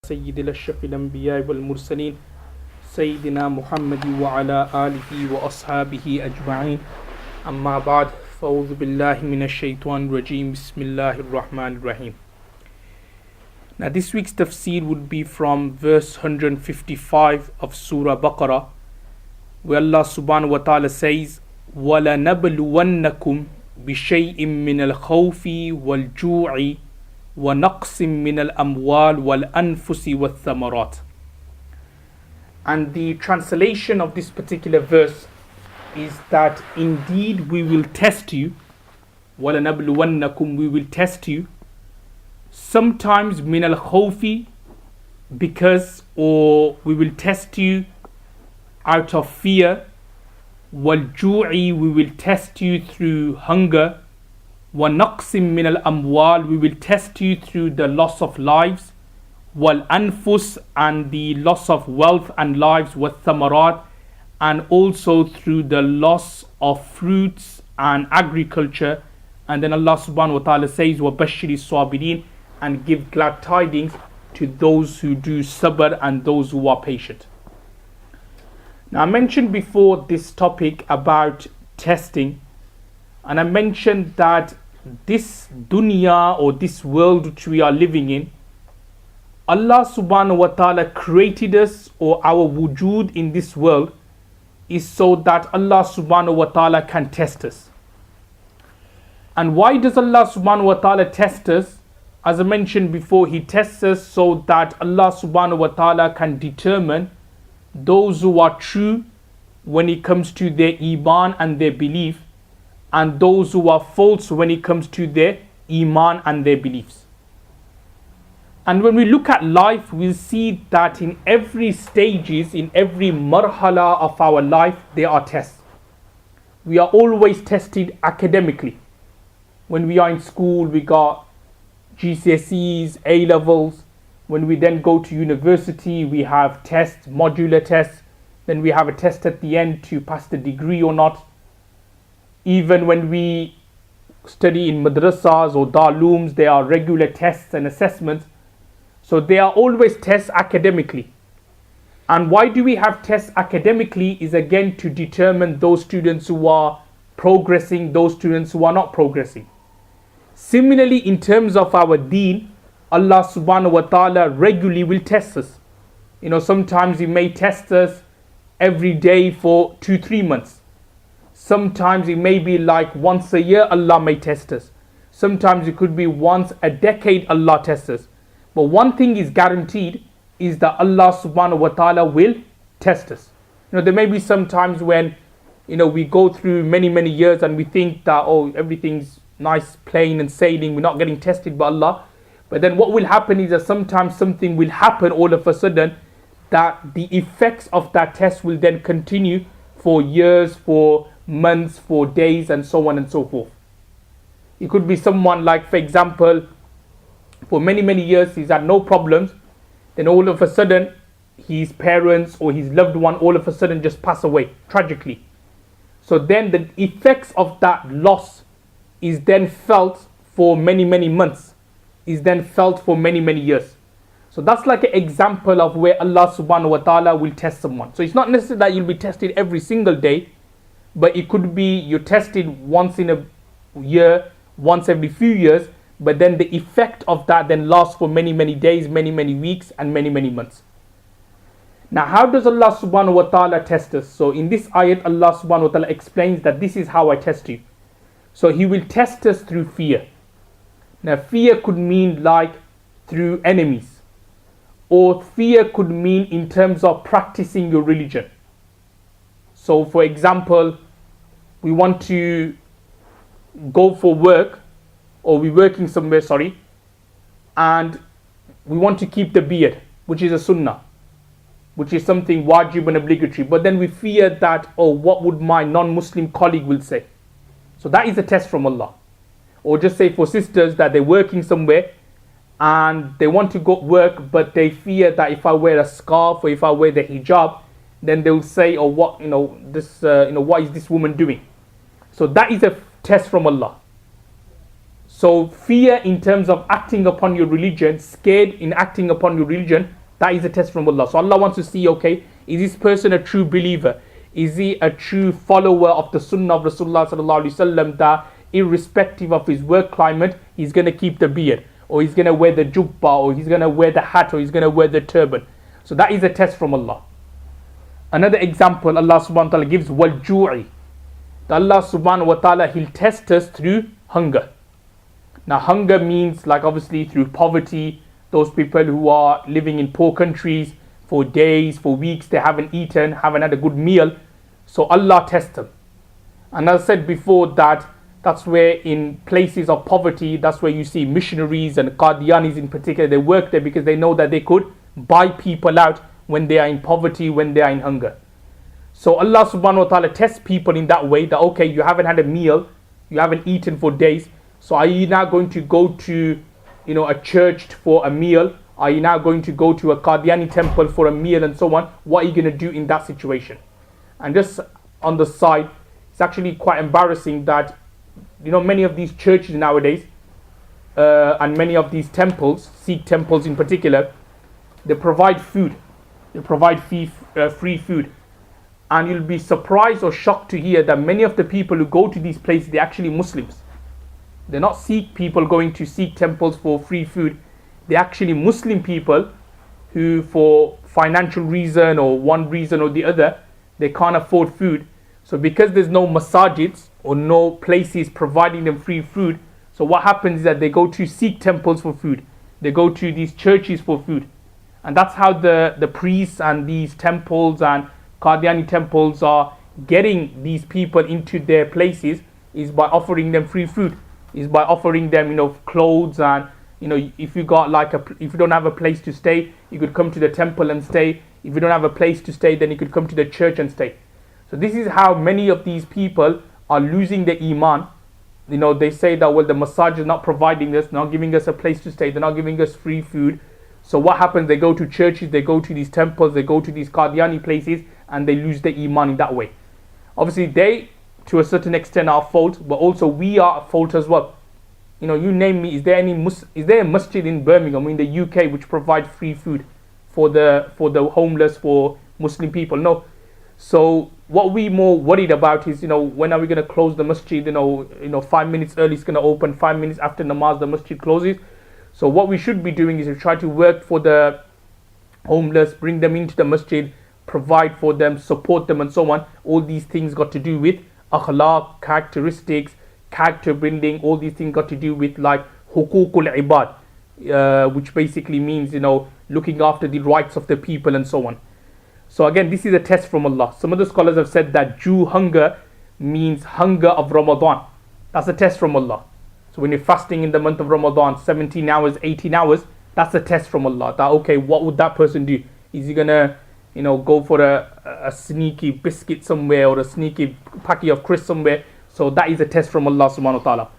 سيد الأشرف الأنبياء والمرسلين سيدنا محمد وعلى آله وأصحابه أجمعين أما بعد فأعوذ بالله من الشيطان الرجيم بسم الله الرحمن الرحيم. Now this week's tafsir would be from verse 155 of Surah Baqarah, where Allah subhanahu wa ta'ala says وَلَنَبْلُوَنَّكُمْ بِشَيْءٍ مِّنَ الْخَوْفِ وَالْجُوعِ وَنَقْصٍ مِّنَ الْأَمْوَالِ وَالْأَنفُسِ وَالثَّمَرَاتِ. And the translation of this particular verse is that indeed we will test you, وَلَنَبْلُوَنَّكُمْ, we will test you, sometimes مِنَ الْخَوْفِ, because, or we will test you out of fear, وَالْجُوعِ, we will test you through hunger, وَنَقْصٍ مِّنَ الْأَمْوَالِ, we will test you through the loss of lives, وَالْأَنفُسِ, and the loss of wealth and lives, وَالثَّمَرَاتِ, and also through the loss of fruits and agriculture. And then Allah subhanahu wa ta'ala says وَبَشِّرِ الصَّابِرِينَ, and give glad tidings to those who do sabr and those who are patient. Now I mentioned before this topic about testing, and I mentioned that this dunya, or this world which we are living in, Allah subhanahu wa ta'ala created us, or our wujud in this world is so that Allah subhanahu wa ta'ala can test us. And why does Allah subhanahu wa ta'ala test us? As I mentioned before, He tests us so that Allah subhanahu wa ta'ala can determine those who are true when it comes to their iman and their belief, and those who are false when it comes to their iman and their beliefs. And when we look at life, we'll see that in every stages, in every marhala of our life, there are tests. We are always tested academically. When we are in school, we got GCSEs, A levels. When we then go to university, we have tests, modular tests. Then we have a test at the end to pass the degree or not. Even when we study in madrasas or darlooms, there are regular tests and assessments. So there are always tests academically. And why do we have tests academically is again to determine those students who are progressing, those students who are not progressing. Similarly, in terms of our deen, Allah subhanahu wa ta'ala regularly will test us. Sometimes He may test us every day for 2-3 months. Sometimes it may be like once a year Allah may test us. Sometimes it could be once a decade Allah tests us. But one thing is guaranteed is that Allah subhanahu wa ta'ala will test us. There may be some times when we go through many years and we think that everything's nice, plain and sailing, we're not getting tested by Allah. But then what will happen is that sometimes something will happen all of a sudden, that the effects of that test will then continue for years, for months, for days, and so on and so forth. It could be someone like, for example, for many years he's had no problems, then all of a sudden his parents or his loved one all of a sudden just pass away tragically. So then the effects of that loss is then felt for many months, is then felt for many years. So that's like an example of where Allah subhanahu wa ta'ala will test someone. So it's not necessarily that you'll be tested every single day, but it could be you're tested once in a year, once every few years, but then the effect of that then lasts for many days, many weeks, and many months. Now, how does Allah subhanahu wa ta'ala test us? So in this ayat, Allah subhanahu wa ta'ala explains that this is how I test you. So He will test us through fear. Now, fear could mean like through enemies, or fear could mean in terms of practicing your religion. So for example, we want to go for work, or we're working somewhere, and we want to keep the beard, which is a sunnah, which is something wajib and obligatory. But then we fear that, what would my non-Muslim colleague will say? So that is a test from Allah. Or just say for sisters that they're working somewhere and they want to go work, but they fear that if I wear a scarf or if I wear the hijab, then they'll say, what is this woman doing? So that is a test from Allah. So fear in terms of acting upon your religion, scared in acting upon your religion, that is a test from Allah. So Allah wants to see, okay, is this person a true believer? Is he a true follower of the sunnah of Rasulullah sallallahu alaihi wasallam, that irrespective of his work climate, he's going to keep the beard, or he's going to wear the jubba, or he's going to wear the hat, or he's going to wear the turban. So that is a test from Allah. Another example Allah subhanahu wa ta'ala gives, wal ju'i. Allah subhanahu wa ta'ala, he'll test us through hunger. Now hunger means, like, obviously through poverty, those people who are living in poor countries for days, for weeks, they haven't eaten, haven't had a good meal. So Allah tests them. And as I said before, that's where in places of poverty, that's where you see missionaries and Qadianis in particular, they work there because they know that they could buy people out when they are in poverty, when they are in hunger. So Allah subhanahu wa ta'ala tests people in that way, that okay, you haven't had a meal, you haven't eaten for days, so are you now going to go to, a church for a meal? Are you now going to go to a Qadiani temple for a meal and so on? What are you going to do in that situation? And just on the side, it's actually quite embarrassing that, many of these churches nowadays, and many of these temples, Sikh temples in particular, they provide food. They provide free food. And you'll be surprised or shocked to hear that many of the people who go to these places, they're actually Muslims. They're not Sikh people going to Sikh temples for free food. They're actually Muslim people who, for financial reason or one reason or the other, they can't afford food. So because there's no masajids or no places providing them free food, so what happens is that they go to Sikh temples for food. They go to these churches for food. And that's how the priests and these temples and Qadiani temples are getting these people into their places, is by offering them free food, is by offering them, clothes, and if you got if you don't have a place to stay, you could come to the temple and stay. If you don't have a place to stay, then you could come to the church and stay. So this is how many of these people are losing their iman. They say that, well, the masajid is not providing us, not giving us a place to stay, they're not giving us free food. So what happens? They go to churches, they go to these temples, they go to these Qadiani places, and they lose their iman in that way. Obviously, they, to a certain extent, are at fault, but also we are at fault as well. You name me. Is there a masjid in Birmingham, in the UK, which provides free food for the homeless, for Muslim people? No. So what we more worried about is, when are we going to close the masjid? 5 minutes early it's going to open. 5 minutes after namaz, the masjid closes. So what we should be doing is to try to work for the homeless, bring them into the masjid, provide for them, support them, and so on. All these things got to do with akhlaq, characteristics, character building. All these things got to do with like hukukul ibad, which basically means looking after the rights of the people and so on. So again, this is a test from Allah. Some of the scholars have said that Jew hunger means hunger of Ramadan. That's a test from Allah. So when you're fasting in the month of Ramadan, 17 hours, 18 hours, that's a test from Allah. That okay, what would that person do? Is he gonna go for a sneaky biscuit somewhere, or a sneaky packet of crisps somewhere? So that is a test from Allah subhanahu wa ta'ala.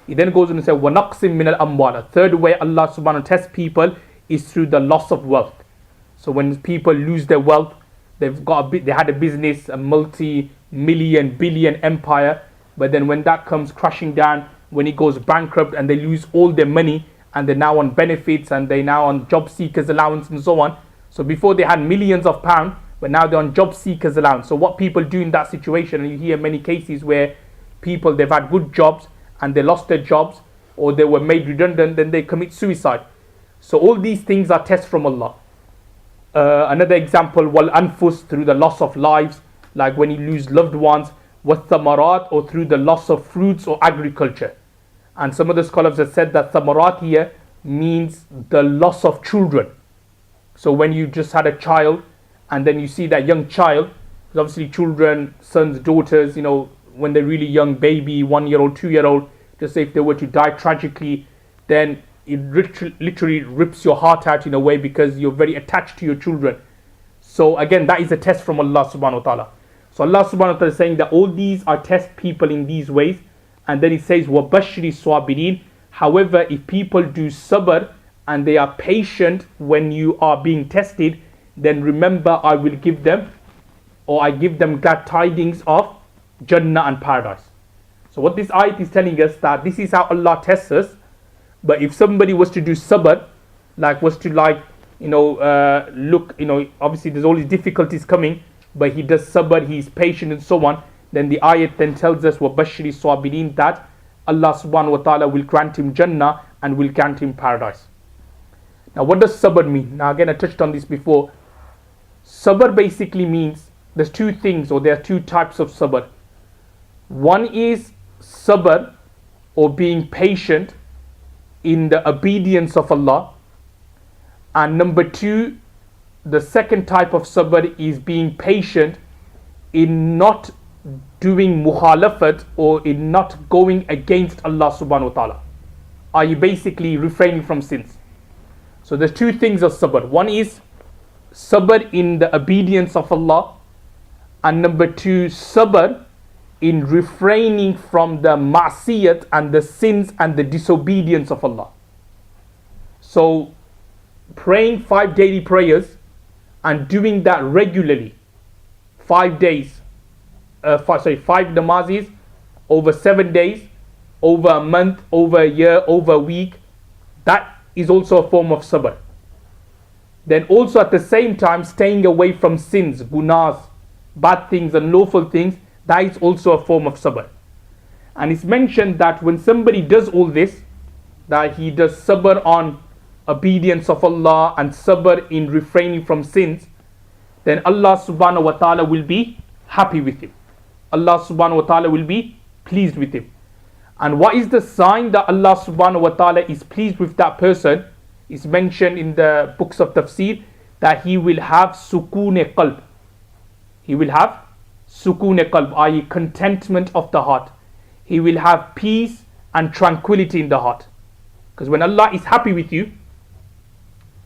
He then goes on and says, وَنَقْسٍ مِّنَ الْأَمْوَالِ. A third way Allah subhanahu wa ta'ala tests people is through the loss of wealth. So when people lose their wealth, they had a business, a multi-million, billion empire, but then when that comes crashing down, when it goes bankrupt and they lose all their money, and they're now on benefits, and they're now on job seekers allowance and so on. So before they had millions of pounds, but now they're on job seekers allowance. So what people do in that situation, and you hear many cases where people, they've had good jobs and they lost their jobs, or they were made redundant, then they commit suicide. So all these things are tests from Allah. Another example, wal anfus, through the loss of lives, like when you lose loved ones, wa thamarat, or through the loss of fruits or agriculture. And some of the scholars have said that thamarat here means the loss of children. So when you just had a child, and then you see that young child, because obviously children, sons, daughters, when they're really young, baby, 1 year old, 2 year old, just say if they were to die tragically, then it literally rips your heart out in a way, because you're very attached to your children. So again, that is a test from Allah subhanahu wa ta'ala. So Allah subhanahu wa ta'ala is saying that all these are test people in these ways. And then He says, وَبَشِّرِ الصَّابِرِينَ. However, if people do sabr and they are patient when you are being tested, then remember I will give them, or I give them glad tidings of Jannah and paradise. So what this ayat is telling us, that this is how Allah tests us, But if somebody was to do sabr, was to look, obviously there's all these difficulties coming, but he does sabr, he's patient and so on, then the ayat then tells us وَبَشِّرِ الصَّابِرِينَ that Allah subhanahu wa ta'ala will grant him Jannah and will grant him paradise. Now what does sabr mean? Now again, I touched on this before. Sabr basically means there's two things, or there are two types of sabr. One is sabr, or being patient in the obedience of Allah. And number two, the second type of sabr is being patient in not doing muhalafat, or in not going against Allah subhanahu wa ta'ala. Are you basically refraining from sins? So there's two things of sabr. One is sabr in the obedience of Allah, and number two, sabr in refraining from the ma'siyat and the sins and the disobedience of Allah. So praying 5 daily prayers and doing that regularly, 5 days, 5 namazis over 7 days, over a month, over a year, over a week, that is also a form of sabr. Then also at the same time staying away from sins, gunas, bad things and lawful things, that is also a form of sabr. And it's mentioned that when somebody does all this, that he does sabr on obedience of Allah and sabr in refraining from sins, then Allah subhanahu wa ta'ala will be happy with him. Allah subhanahu wa ta'ala will be pleased with him. And what is the sign that Allah subhanahu wa ta'ala is pleased with that person? Is mentioned in the books of Tafsir that he will have sukoon qalb. He will have sukoon qalb, i.e. contentment of the heart. He will have peace and tranquility in the heart. Because when Allah is happy with you,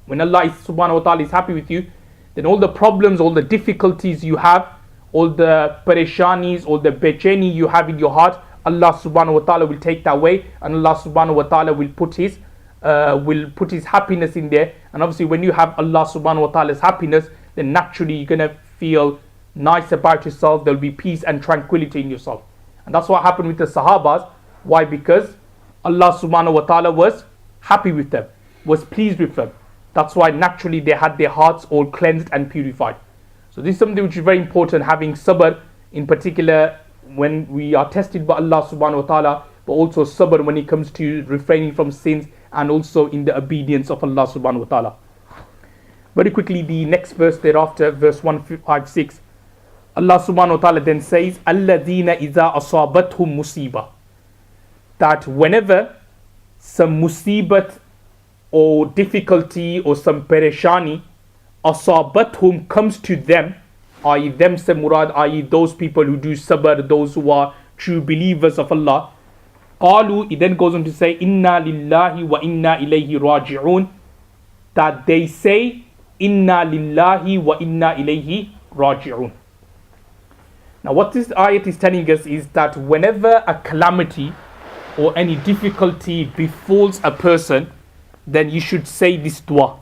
when Allah subhanahu wa ta'ala is happy with you, then all the problems, all the difficulties you have, all the pareshanis, all the becheni you have in your heart, Allah subhanahu wa ta'ala will take that away, and Allah subhanahu wa ta'ala will put his happiness in there. And obviously when you have Allah subhanahu wa ta'ala's happiness, then naturally you're gonna feel nice about yourself. There'll be peace and tranquility in yourself. And that's what happened with the Sahabas. Why? Because Allah subhanahu wa ta'ala was happy with them, was pleased with them. That's why naturally they had their hearts all cleansed and purified. So this is something which is very important, having sabr in particular when we are tested by Allah subhanahu wa ta'ala, but also sabr when it comes to refraining from sins and also in the obedience of Allah subhanahu wa ta'ala. Very quickly, the next verse thereafter, verse 156, Allah subhanahu wa ta'ala then says, الَّذِينَ إِذَا أَصَابَتْهُمْ مُصِيبَةٌ, that whenever some musibat or difficulty or some pereshani, asabathum, comes to them, i.e. them se murad, i.e. those people who do sabr, those who are true believers of Allah, qalu, it then goes on to say, inna lillahi wa inna ilayhi raji'un, that they say, inna lillahi wa inna ilayhi raji'un. Now what this ayat is telling us is that whenever a calamity or any difficulty befalls a person, then you should say this dua,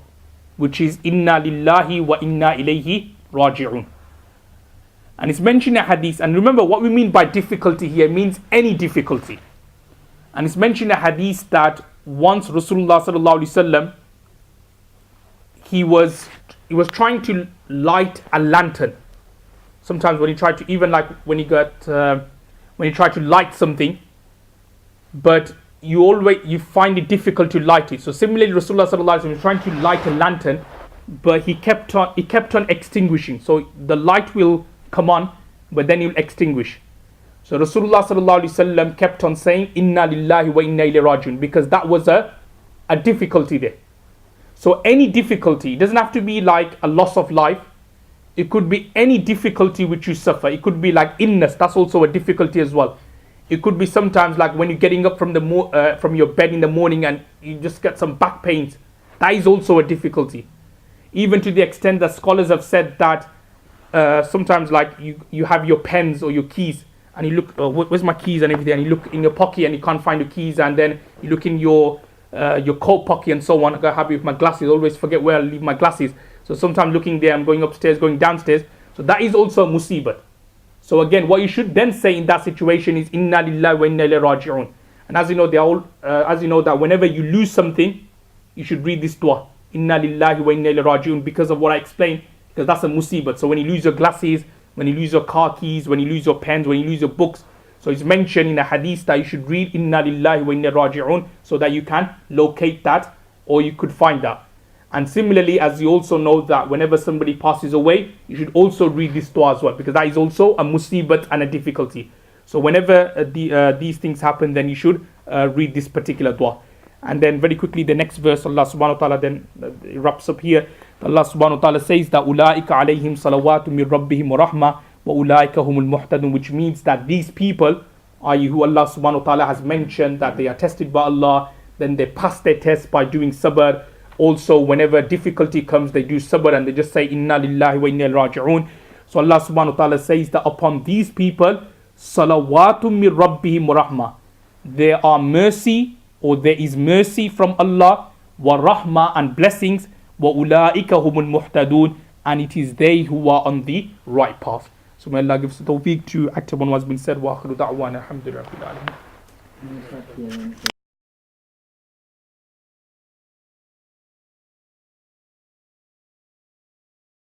which is inna lillahi wa inna ilayhi raji'un. And it's mentioned in a hadith, and remember what we mean by difficulty here means any difficulty. And it's mentioned in a hadith that once Rasulullah sallallahu alaihi wasallam, he was trying to light a lantern. Sometimes when he tried to, even like when he tried to light something, but you find it difficult to light it. So similarly, Rasulullah sallallahu alaihi wasallam was trying to light a lantern, but he kept on extinguishing. So the light will come on, but then it will extinguish. So Rasulullah sallallahu alaihi wasallam kept on saying inna lillahi wa inna ilayhi rajiun, because that was a difficulty there. So any difficulty, it doesn't have to be like a loss of life. It could be any difficulty which you suffer. It could be like illness, that's also a difficulty as well. It could be sometimes like when you're getting up from your bed in the morning and you just get some back pains. That is also a difficulty. Even to the extent that scholars have said that sometimes like you have your pens or your keys and you look, where's my keys and everything, and you look in your pocket and you can't find your keys, and then you look in your coat pocket and so on. I got happy with my glasses, always forget where I leave my glasses. So sometimes looking there, I'm going upstairs, going downstairs. So that is also a musibat. So again, what you should then say in that situation is inna lillahi wa inna ilayhi raji'un. And as you know, as you know that whenever you lose something, you should read this dua. Inna lillahi wa inna ilayhi raji'un, because of what I explained, because that's a musibat. So when you lose your glasses, when you lose your car keys, when you lose your pens, when you lose your books, so it's mentioned in a hadith that you should read Inna lillahi wa inna raji'un, so that you can locate that, or you could find that. And similarly, as you also know that whenever somebody passes away, you should also read this dua as well, because that is also a musibat and a difficulty. So whenever these things happen, then you should read this particular dua. And then very quickly, the next verse, Allah subhanahu wa ta'ala then wraps up here. Allah subhanahu wa ta'ala says that أُولَٰئِكَ عَلَيْهِمْ صَلَوَاتٌ مِّن رَبِّهِمْ وَرَحْمَةٌ وَأُولَٰئِكَ هُمُ الْمُهْتَدُونَ, which means that these people, i.e. who Allah subhanahu wa ta'ala has mentioned that they are tested by Allah, then they pass their test by doing sabr. Also, whenever difficulty comes, they do sabr and they just say Inna lillahi wa inna ilayhi raji'un. So Allah subhanahu wa ta'ala says that upon these people, Salawatum min Rabbihim wa rahmah, there are mercy, or there is mercy from Allah, wa rahmah, and blessings, wa ulaika humul muhtadun, and it is they who are on the right path. So may Allah give us the tawfiq to act upon what has been said. Wa akhiru da'wana alhamdulillahi rabbil alamin.